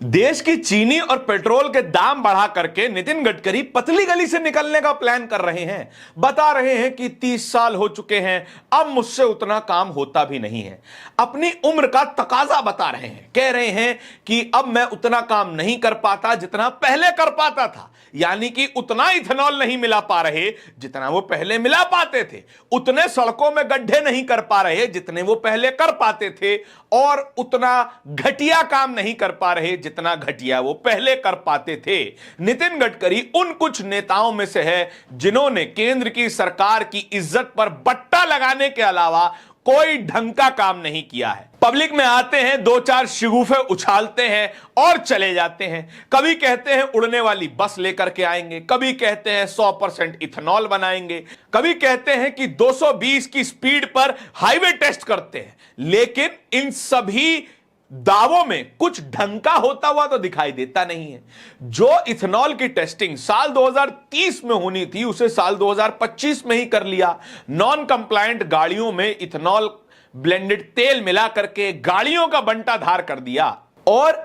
देश की चीनी और पेट्रोल के दाम बढ़ा करके नितिन गडकरी पतली गली से निकलने का प्लान कर रहे हैं। बता रहे हैं कि 30 साल हो चुके हैं, अब मुझसे उतना काम होता भी नहीं है। अपनी उम्र का तकाजा बता रहे हैं, कह रहे हैं कि अब मैं उतना काम नहीं कर पाता जितना पहले कर पाता था। यानी कि उतना इथेनॉल नहीं मिला पा रहे जितना वो पहले मिला पाते थे, उतने सड़कों में गड्ढे नहीं कर पा रहे जितने वो पहले कर पाते थे, और उतना घटिया काम नहीं कर पा रहे जितना घटिया वो पहले कर पाते थे। नितिन गडकरी उन कुछ नेताओं में से है जिन्होंने केंद्र की सरकार की इज्जत पर बट्टा लगाने के अलावा कोई ढंग का काम नहीं किया है। पब्लिक में आते हैं, दो चार शिगुफे उछालते हैं और चले जाते हैं। कभी कहते हैं उड़ने वाली बस लेकर के आएंगे, कभी कहते हैं 100% इथेनॉल बनाएंगे, कभी कहते हैं कि 220 की स्पीड पर हाईवे टेस्ट करते हैं। लेकिन इन सभी दावों में कुछ ढंग का होता हुआ तो दिखाई देता नहीं है। जो इथेनॉल की टेस्टिंग साल 2030 में होनी थी उसे साल 2025 में ही कर लिया। नॉन कंप्लायंट गाड़ियों में इथेनॉल ब्लेंडेड तेल मिला करके गाड़ियों का बंटाधार कर दिया। और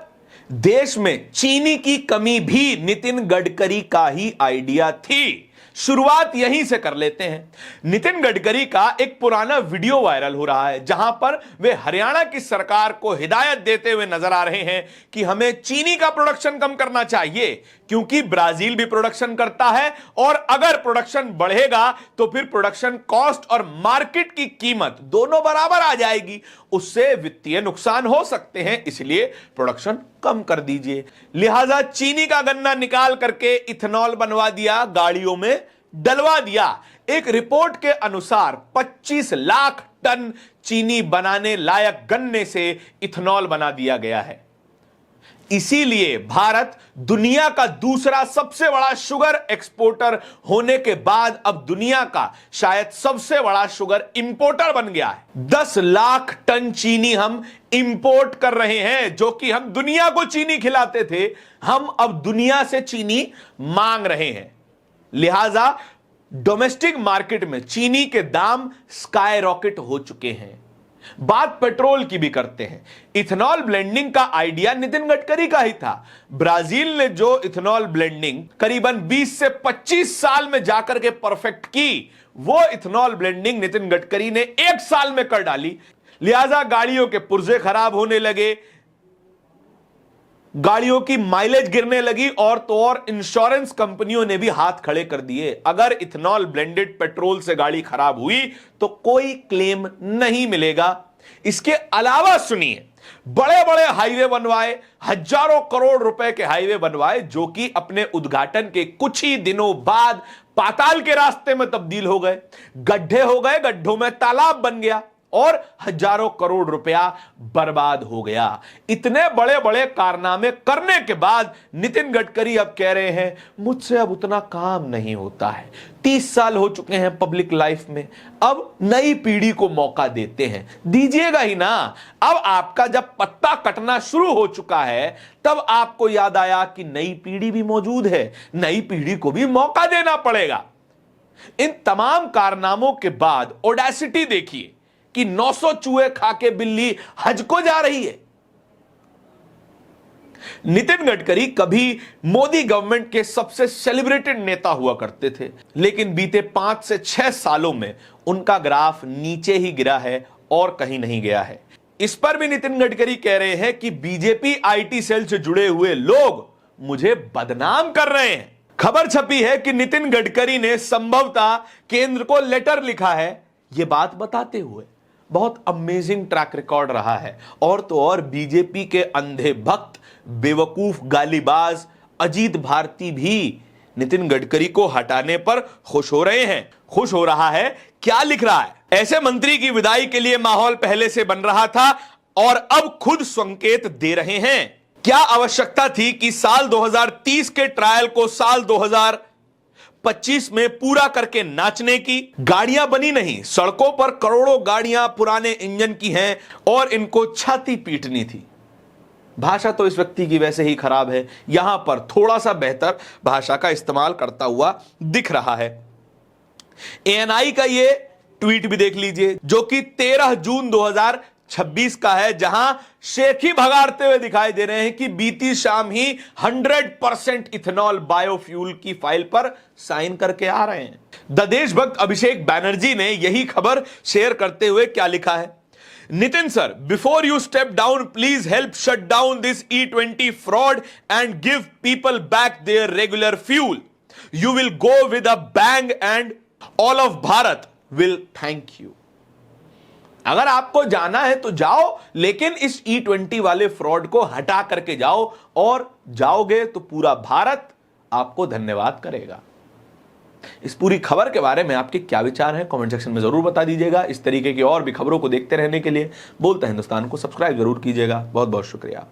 देश में चीनी की कमी भी नितिन गडकरी का ही आइडिया थी। शुरुआत यहीं से कर लेते हैं। नितिन गडकरी का एक पुराना वीडियो वायरल हो रहा है जहां पर वे हरियाणा की सरकार को हिदायत देते हुए नजर आ रहे हैं कि हमें चीनी का प्रोडक्शन कम करना चाहिए, क्योंकि ब्राजील भी प्रोडक्शन करता है और अगर प्रोडक्शन बढ़ेगा तो फिर प्रोडक्शन कॉस्ट और मार्केट की कीमत दोनों बराबर आ जाएगी, उससे वित्तीय नुकसान हो सकते हैं, इसलिए प्रोडक्शन कम कर दीजिए। लिहाजा चीनी का गन्ना निकाल करके इथेनॉल बनवा दिया, गाड़ियों में डलवा दिया। एक रिपोर्ट के अनुसार 25 लाख टन चीनी बनाने लायक गन्ने से इथेनॉल बना दिया गया है। इसीलिए भारत दुनिया का दूसरा सबसे बड़ा शुगर एक्सपोर्टर होने के बाद अब दुनिया का शायद सबसे बड़ा शुगर इंपोर्टर बन गया है। 10 लाख टन चीनी हम इंपोर्ट कर रहे हैं, जो कि हम दुनिया को चीनी खिलाते थे, हम अब दुनिया से चीनी मांग रहे हैं। लिहाजा डोमेस्टिक मार्केट में चीनी के दाम स्काई रॉकेट हो चुके हैं। बात पेट्रोल की भी करते हैं। इथेनॉल ब्लेंडिंग का आइडिया नितिन गडकरी का ही था। ब्राजील ने जो इथेनॉल ब्लेंडिंग करीबन 20 से 25 साल में जाकर के परफेक्ट की, वो इथेनॉल ब्लेंडिंग नितिन गडकरी ने 1 साल में कर डाली। लिहाजा गाड़ियों के पुर्जे खराब होने लगे, गाड़ियों की माइलेज गिरने लगी, और तो और इंश्योरेंस कंपनियों ने भी हाथ खड़े कर दिए। अगर इथेनॉल ब्लेंडेड पेट्रोल से गाड़ी खराब हुई तो कोई क्लेम नहीं मिलेगा। इसके अलावा सुनिए, बड़े बड़े हाईवे बनवाए, हजारों करोड़ रुपए के हाईवे बनवाए, जो कि अपने उद्घाटन के कुछ ही दिनों बाद पाताल के रास्ते में तब्दील हो गए, गड्ढे हो गए, गड्ढों में तालाब बन गया और हजारों करोड़ रुपया बर्बाद हो गया। इतने बड़े बड़े कारनामे करने के बाद नितिन गडकरी अब कह रहे हैं मुझसे अब उतना काम नहीं होता है। 30 साल हो चुके हैं पब्लिक लाइफ में, अब नई पीढ़ी को मौका देते हैं। दीजिएगा ही ना। अब आपका जब पत्ता कटना शुरू हो चुका है तब आपको याद आया कि नई पीढ़ी भी मौजूद है, नई पीढ़ी को भी मौका देना पड़ेगा। इन तमाम कारनामों के बाद ऑडेसिटी देखिए कि 900 चूहे खा के बिल्ली हज को जा रही है। नितिन गडकरी कभी मोदी गवर्नमेंट के सबसे सेलिब्रेटेड नेता हुआ करते थे, लेकिन बीते 5 से 6 सालों में उनका ग्राफ नीचे ही गिरा है और कहीं नहीं गया है। इस पर भी नितिन गडकरी कह रहे हैं कि बीजेपी आईटी सेल से जुड़े हुए लोग मुझे बदनाम कर रहे हैं। खबर छपी है कि नितिन गडकरी ने संभवतः केंद्र को लेटर लिखा है, यह बात बताते हुए। बहुत अमेजिंग ट्रैक रिकॉर्ड रहा है। और तो और बीजेपी के अंधे भक्त, बेवकूफ गालीबाज अजीत भारती भी नितिन गडकरी को हटाने पर खुश हो रहे हैं। खुश हो रहा है, क्या लिख रहा है? ऐसे मंत्री की विदाई के लिए माहौल पहले से बन रहा था और अब खुद संकेत दे रहे हैं। क्या आवश्यकता थी कि साल 2030 के ट्रायल को साल 2025 में पूरा करके नाचने की? गाड़ियां बनी नहीं, सड़कों पर करोड़ों गाड़ियां पुराने इंजन की हैं और इनको छाती पीटनी थी। भाषा तो इस व्यक्ति की वैसे ही खराब है, यहां पर थोड़ा सा बेहतर भाषा का इस्तेमाल करता हुआ दिख रहा है। एएनआई का ये ट्वीट भी देख लीजिए, जो कि 13 जून 26 का है, जहां शेख ही भगाड़ते हुए दिखाई दे रहे हैं कि बीती शाम ही 100% इथेनॉल बायोफ्यूल की फाइल पर साइन करके आ रहे हैं। द देशभक्त अभिषेक बैनर्जी ने यही खबर शेयर करते हुए क्या लिखा है? Nitin sir, before you step down please help shut down this E20 fraud and give people back there regular fuel. You will go with a bang and all of Bharat will thank you. अगर आपको जाना है तो जाओ, लेकिन इस E20 वाले fraud को हटा करके जाओ, और जाओगे तो पूरा भारत आपको धन्यवाद करेगा। इस पूरी खबर के बारे में आपके क्या विचार हैं, कमेंट सेक्शन में जरूर बता दीजिएगा। इस तरीके की और भी खबरों को देखते रहने के लिए बोलते हिंदुस्तान को सब्सक्राइब जरूर कीजिएगा। बहुत बहुत शुक्रिया।